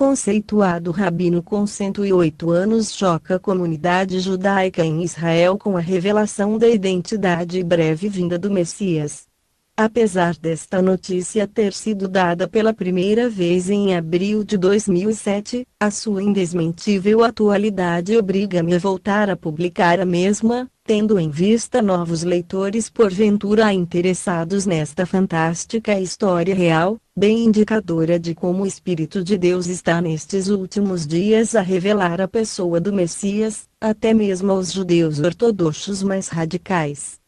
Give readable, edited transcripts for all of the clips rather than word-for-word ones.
conceituado rabino com 108 anos, choca a comunidade judaica em Israel com a revelação da identidade e breve vinda do Messias. Apesar desta notícia ter sido dada pela primeira vez em abril de 2007, a sua indesmentível atualidade obriga-me a voltar a publicar a mesma, tendo em vista novos leitores porventura interessados nesta fantástica história real, bem indicadora de como o Espírito de Deus está nestes últimos dias a revelar a pessoa do Messias, até mesmo aos judeus ortodoxos mais radicais.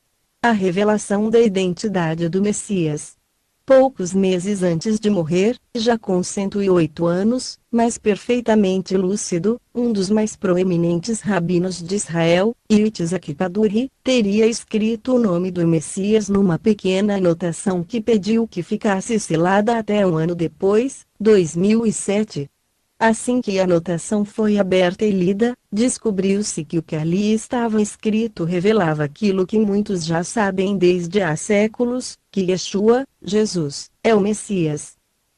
A revelação da identidade do Messias. Poucos meses antes de morrer, já com 108 anos, mas perfeitamente lúcido, um dos mais proeminentes rabinos de Israel, Yitzhak Kaduri, teria escrito o nome do Messias numa pequena anotação que pediu que ficasse selada até um ano depois, 2007. Assim que a anotação foi aberta e lida, descobriu-se que o que ali estava escrito revelava aquilo que muitos já sabem desde há séculos, que Yeshua, Jesus, é o Messias.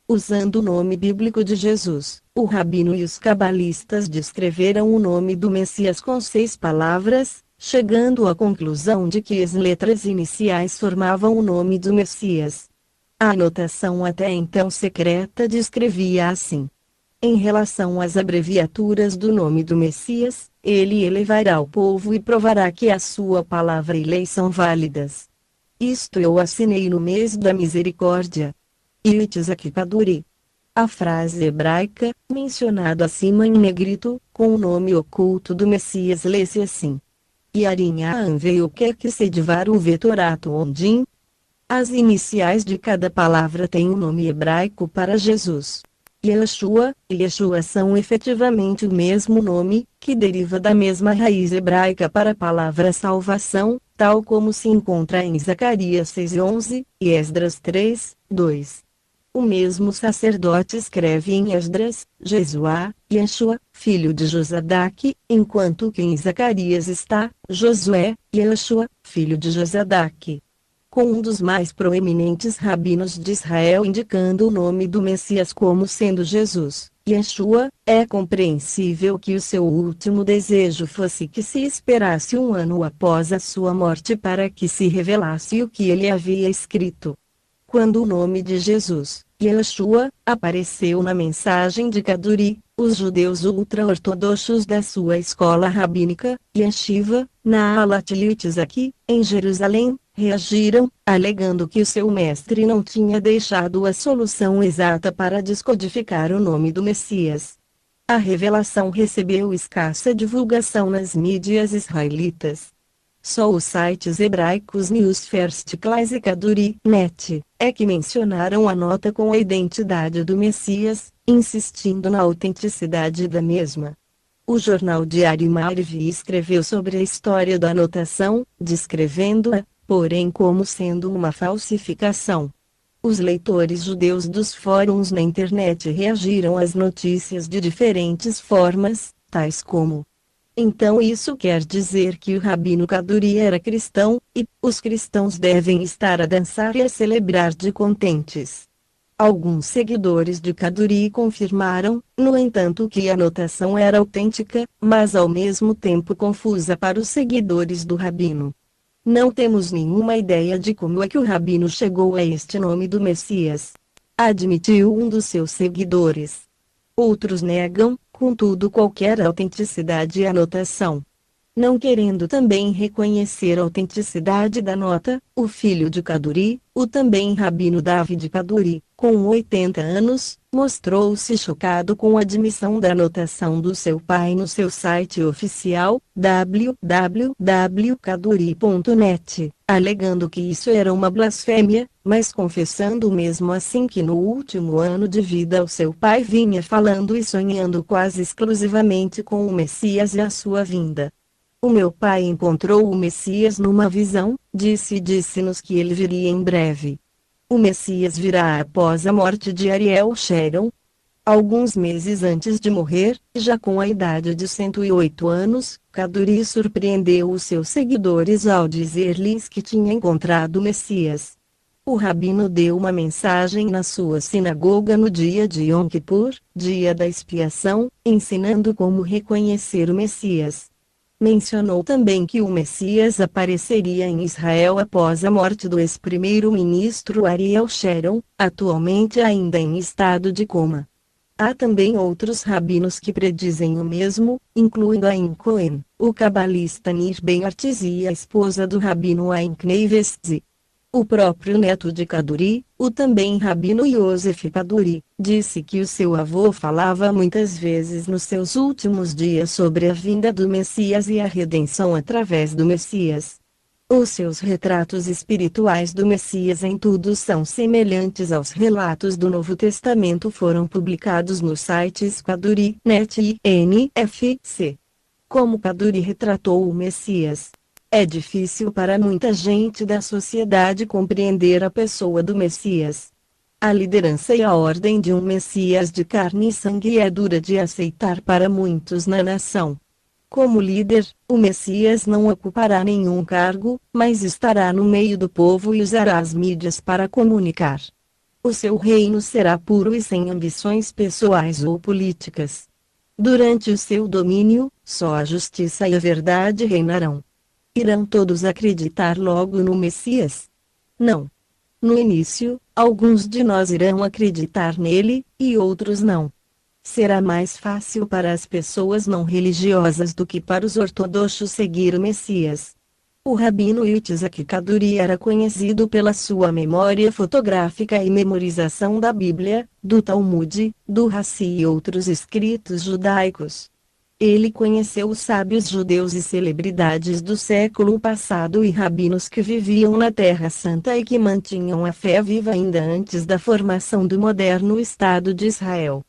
Usando o nome bíblico de Jesus, o rabino e os cabalistas descreveram o nome do Messias com 6 palavras, chegando à conclusão de que as letras iniciais formavam o nome do Messias. A anotação até então secreta descrevia assim: em relação às abreviaturas do nome do Messias, ele elevará o povo e provará que a sua palavra e lei são válidas. Isto eu assinei no mês da misericórdia. Yitzhak Kaduri. A frase hebraica, mencionada acima em negrito, com o nome oculto do Messias lê-se assim: Yarinha veio que se divar o vetorato ondim. As iniciais de cada palavra têm um nome hebraico para Jesus. Yeshua e Yeshua são efetivamente o mesmo nome, que deriva da mesma raiz hebraica para a palavra salvação, tal como se encontra em Zacarias 6:11, e Esdras 3:2. O mesmo sacerdote escreve em Esdras, Jesuá, Yeshua, filho de Josadaque, enquanto que em Zacarias está, Josué, Yeshua, filho de Josadaque. Com um dos mais proeminentes rabinos de Israel indicando o nome do Messias como sendo Jesus, Yeshua, é compreensível que o seu último desejo fosse que se esperasse um ano após a sua morte para que se revelasse o que ele havia escrito. Quando o nome de Jesus, Yeshua, apareceu na mensagem de Kaduri, os judeus ultra-ortodoxos da sua escola rabínica, Yeshiva, Naalat Yitzhak, em Jerusalém, reagiram, alegando que o seu mestre não tinha deixado a solução exata para descodificar o nome do Messias. A revelação recebeu escassa divulgação nas mídias israelitas. Só os sites hebraicos News First Class e Kaduri.net é que mencionaram a nota com a identidade do Messias, insistindo na autenticidade da mesma. O jornal Diário Maariv escreveu sobre a história da anotação, descrevendo-a, porém como sendo uma falsificação. Os leitores judeus dos fóruns na internet reagiram às notícias de diferentes formas, tais como: então isso quer dizer que o rabino Kaduri era cristão, e os cristãos devem estar a dançar e a celebrar de contentes. Alguns seguidores de Kaduri confirmaram, no entanto, que a anotação era autêntica, mas ao mesmo tempo confusa para os seguidores do rabino. Não temos nenhuma ideia de como é que o rabino chegou a este nome do Messias, admitiu um dos seus seguidores. Outros negam, contudo, qualquer autenticidade e anotação. Não querendo também reconhecer a autenticidade da nota, o filho de Kaduri, o também rabino David Kaduri, com 80 anos, mostrou-se chocado com a admissão da anotação do seu pai no seu site oficial, www.kaduri.net, alegando que isso era uma blasfêmia, mas confessando mesmo assim que no último ano de vida o seu pai vinha falando e sonhando quase exclusivamente com o Messias e a sua vinda. O meu pai encontrou o Messias numa visão, disse-nos que ele viria em breve. O Messias virá após a morte de Ariel Sharon. Alguns meses antes de morrer, já com a idade de 108 anos, Kaduri surpreendeu os seus seguidores ao dizer-lhes que tinha encontrado o Messias. O rabino deu uma mensagem na sua sinagoga no dia de Yom Kippur, dia da expiação, ensinando como reconhecer o Messias. Mencionou também que o Messias apareceria em Israel após a morte do ex-primeiro-ministro Ariel Sharon, atualmente ainda em estado de coma. Há também outros rabinos que predizem o mesmo, incluindo Aim Cohen, o cabalista Nir Ben Artzi e a esposa do rabino Aim Kneivestzi. O próprio neto de Kaduri, o também rabino Yosef Kaduri, disse que o seu avô falava muitas vezes nos seus últimos dias sobre a vinda do Messias e a redenção através do Messias. Os seus retratos espirituais do Messias em tudo são semelhantes aos relatos do Novo Testamento, foram publicados nos sites Kaduri.net e NFC. Como Kaduri retratou o Messias? É difícil para muita gente da sociedade compreender a pessoa do Messias. A liderança e a ordem de um Messias de carne e sangue é dura de aceitar para muitos na nação. Como líder, o Messias não ocupará nenhum cargo, mas estará no meio do povo e usará as mídias para comunicar. O seu reino será puro e sem ambições pessoais ou políticas. Durante o seu domínio, só a justiça e a verdade reinarão. Irão todos acreditar logo no Messias? Não. No início, alguns de nós irão acreditar nele, e outros não. Será mais fácil para as pessoas não religiosas do que para os ortodoxos seguir o Messias. O rabino Yitzhak Kaduri era conhecido pela sua memória fotográfica e memorização da Bíblia, do Talmud, do Rassi e outros escritos judaicos. Ele conheceu os sábios judeus e celebridades do século passado e rabinos que viviam na Terra Santa e que mantinham a fé viva ainda antes da formação do moderno Estado de Israel.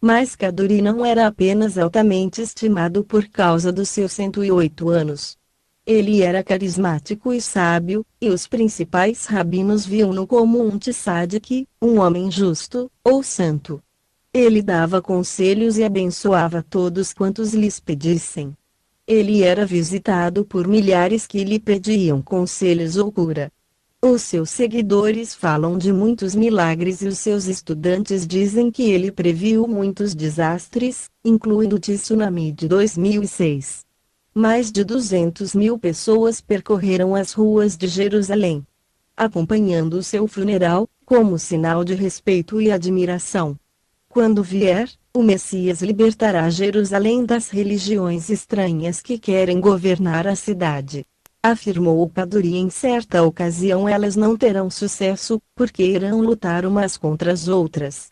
Mas Kaduri não era apenas altamente estimado por causa dos seus 108 anos. Ele era carismático e sábio, e os principais rabinos viam-no como um tzadik, um homem justo, ou santo. Ele dava conselhos e abençoava todos quantos lhes pedissem. Ele era visitado por milhares que lhe pediam conselhos ou cura. Os seus seguidores falam de muitos milagres e os seus estudantes dizem que ele previu muitos desastres, incluindo o tsunami de 2006. Mais de 200.000 pessoas percorreram as ruas de Jerusalém, acompanhando o seu funeral, como sinal de respeito e admiração. Quando vier, o Messias libertará Jerusalém das religiões estranhas que querem governar a cidade. Afirmou o Kaduri em certa ocasião: elas não terão sucesso, porque irão lutar umas contra as outras.